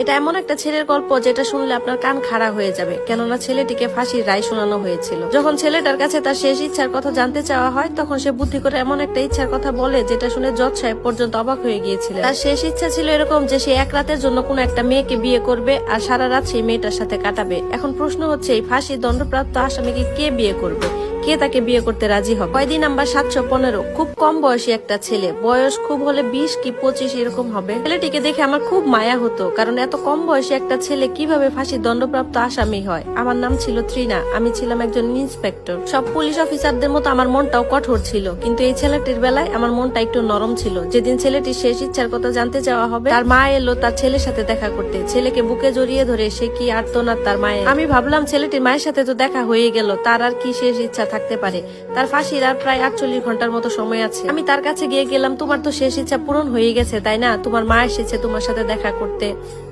এটা এমন একটা ছেলের গল্প যেটা শুনলে আপনার কান খাড়া হয়ে যাবে, কেননা ছেলেটিকে ফাঁসির রায় শোনানো হয়েছিল। যখন ছেলেটার কাছে তার শেষ ইচ্ছার কথা জানতে চাওয়া হয়, তখন সে বুদ্ধি করে এমন একটা ইচ্ছার কথা বলে যেটা শুনে জজ সাহেব পর্যন্ত অবাক হয়ে গিয়েছিলেন। তার শেষ ইচ্ছা ছিল এরকম যে সে এক রাতের জন্য কোনো একটা মেয়েকে বিয়ে করবে আর সারা রাত সেই মেয়েটার সাথে কাটাবে। এখন প্রশ্ন হচ্ছে, এই ফাঁসির দণ্ডপ্রাপ্ত আসামিকে কে বিয়ে করবে, কে তাকে বিয়ে করতে রাজি হবে? কয়দি নাম্বার 715, খুব কম বয়সী একটা ছেলে, বয়স খুব হলে 20 কি 25 এরকম হবে। ছেলেটিকে দেখে আমার খুব মায়া হতো, কারণ এত কম বয়সী একটা ছেলে কিভাবে ফাঁসির দণ্ডপ্রাপ্ত আসামি হয়। আমার নাম ছিল ত্রিনা, আমি ছিলাম একজন ইন্সপেক্টর। সব পুলিশ অফিসারদের মতো আমার মনটাও কঠোর ছিল, কিন্তু এই ছেলেটির বেলায় আমার মনটা একটু নরম ছিল। যেদিন ছেলেটির শেষ ইচ্ছার কথা জানতে চাওয়া হবে, তার মা এলো তার ছেলের সাথে দেখা করতে। ছেলেকে বুকে জড়িয়ে ধরে সে কি আর্তনাদ তার মায়ের। আমি ভাবলাম ছেলেটির মায়ের সাথে তো দেখা হয়ে গেল, তার আর কি শেষ ইচ্ছা থাকতে পারে? তার ফাঁসির আর প্রায় 48 ঘন্টার মতো সময় আছে। আমি তার কাছে গিয়ে গেলাম, তোমার তো শেষ ইচ্ছা পূরণ হয়ে গেছে তাই না? তোমার মা এসেছে তোমার সাথে দেখা করতে।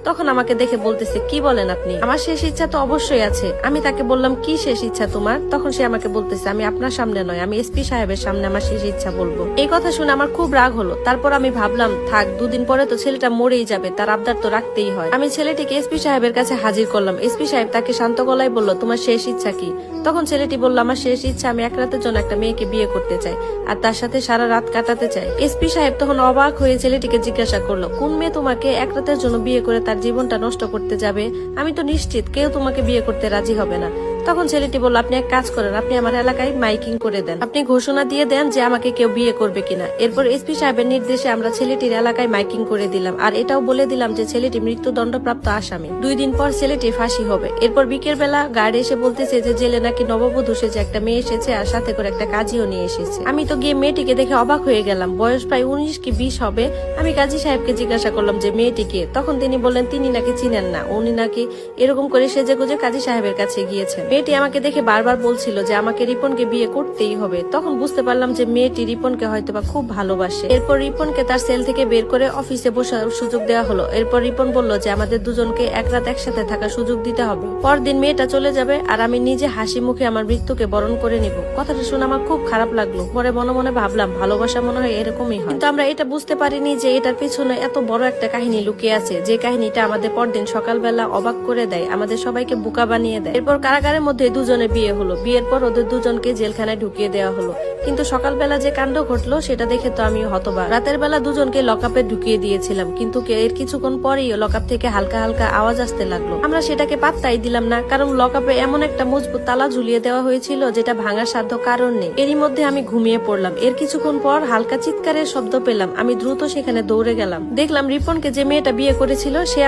তখন আমাকে দেখে বলতেছে, কি বলেন আপনি? আমার শেষ ইচ্ছা তো অবশ্যই আছে। আমি তাকে বললাম, কি শেষ ইচ্ছা তোমার? তখন সে আমাকে বলতেছে, আমি আপনার সামনে নয়, আমি এসপি সাহেবের সামনে আমার শেষ ইচ্ছা বলবো। এই কথা শুনে আমার খুব রাগ হলো। তারপর আমি ভাবলাম, থাক, 2 দিন পরে তো ছেলেটা মরেই যাবে, তার আবদার তো রাখতেই হয়। আমি ছেলেটিকে এসপি সাহেবের কাছে হাজির করলাম। এসপি সাহেব তাকে শান্ত গলায় বলল, তোমার শেষ ইচ্ছা কি? তখন ছেলেটি বলল, আমার শেষ ইচ্ছা, আমি এক রাতের জন্য একটা মেয়েকে বিয়ে করতে চাই আর তার সাথে সারা রাত কাটাতে চাই। এসপি সাহেব তখন অবাক হয়ে ছেলেটিকে জিজ্ঞাসা করলো, কোন মেয়ে তোমাকে এক রাতের জন্য বিয়ে করে তার জীবনটা নষ্ট করতে যাবে? আমি তো নিশ্চিত কেউ তোমাকে বিয়ে করতে রাজি হবে না। তখন ছেলেটি বলল, আপনি এক কাজ করেন, আপনি আমার এলাকায় মাইকিং করে দেন, আপনি ঘোষণা দিয়ে দেন যে আমাকে কেউ বিয়ে করবে কিনা। এরপর এসপি সাহেবের নির্দেশে আমরা ছেলেটির এলাকায় মাইকিং করে দিলাম আর এটাও বলে দিলাম যে ছেলেটি মৃত্যুদণ্ডপ্রাপ্ত আসামি। 2 দিন পর ছেলেটির ফাঁসি হবে। এরপর বিকেল বেলা গার্ড এসে বলতেছে যে জেলে নাকি নববধূ সেজে একটা মেয়ে এসেছে আর সাথে করে একটা কাজীও নিয়ে এসেছে। আমি তো গিয়ে মেয়েটিকে দেখে অবাক হয়ে গেলাম, বয়স প্রায় 19 কি 20 হবে। আমি কাজী সাহেবকে জিজ্ঞাসা করলাম যে মেয়েটিকে। তখন তিনি বললেন তিনি নাকি চিনেন না, উনি নাকি এরকম করে সেজে গুজে কাজী সাহেবের কাছে গিয়েছে। মেয়েটি আমাকে দেখে বারবার বলছিল যে আমাকে রিপনকে বিয়ে করতেই হবে। তখন বুঝতে পারলাম যে মেয়েটি রিপনকে হয়তোবা খুব ভালোবাসে। এরপর রিপনকে তার সেল থেকে বের করে অফিসে বসার সুযোগ দেওয়া হলো। এরপর রিপন বলল যে আমাদের দুজনকে এক রাত একসাথে থাকার সুযোগ দিতে হবে। পরদিন মেয়েটা চলে যাবে আর আমি নিজে হাসি মুখে আমার মৃত্যুকে বরণ করে নিব। কথাটা শুনে আমার খুব খারাপ লাগলো। পরে মনে মনে ভাবলাম, ভালোবাসা মনে হয় এরকমই হয়। কিন্তু আমরা এটা বুঝতে পারিনি যে এটার পিছনে এত বড় একটা কাহিনী লুকিয়ে আছে, যে কাহিনীটা আমাদের পরদিন সকালবেলা অবাক করে দেয়, আমাদের সবাইকে বোকা বানিয়ে দেয়। এরপর কারাগারের মধ্যে দুজনে বিয়ে হলো। বিয়ের পর ওদের দুজনকে জেলখানায় ঢুকিয়ে দেওয়া হলো। কিন্তু সকালবেলা যে কাণ্ড ঘটলো সেটা দেখে তো আমি হতবাক। রাতের বেলা দুজনকে লকআপে ঢুকিয়ে দিয়েছিলাম, কিন্তু এর কিছুক্ষণ পরেই লকআপ থেকে হালকা হালকা আওয়াজ আসতে লাগলো। আমরা সেটাকে পাত্তাই দিলাম না, কারণ লকআপে এমন একটা মজবুত তালা ঝুলিয়ে দেওয়া হয়েছিল যেটা ভাঙার সাধ্য কারণ নেই। এরই মধ্যে আমি ঘুমিয়ে পড়লাম। এর কিছুক্ষণ পর হালকা চিৎকারের শব্দ পেলাম। আমি দ্রুত সেখানে দৌড়ে গেলাম। দেখলাম রিপনকে যে মেয়েটা বিয়ে করেছিল সে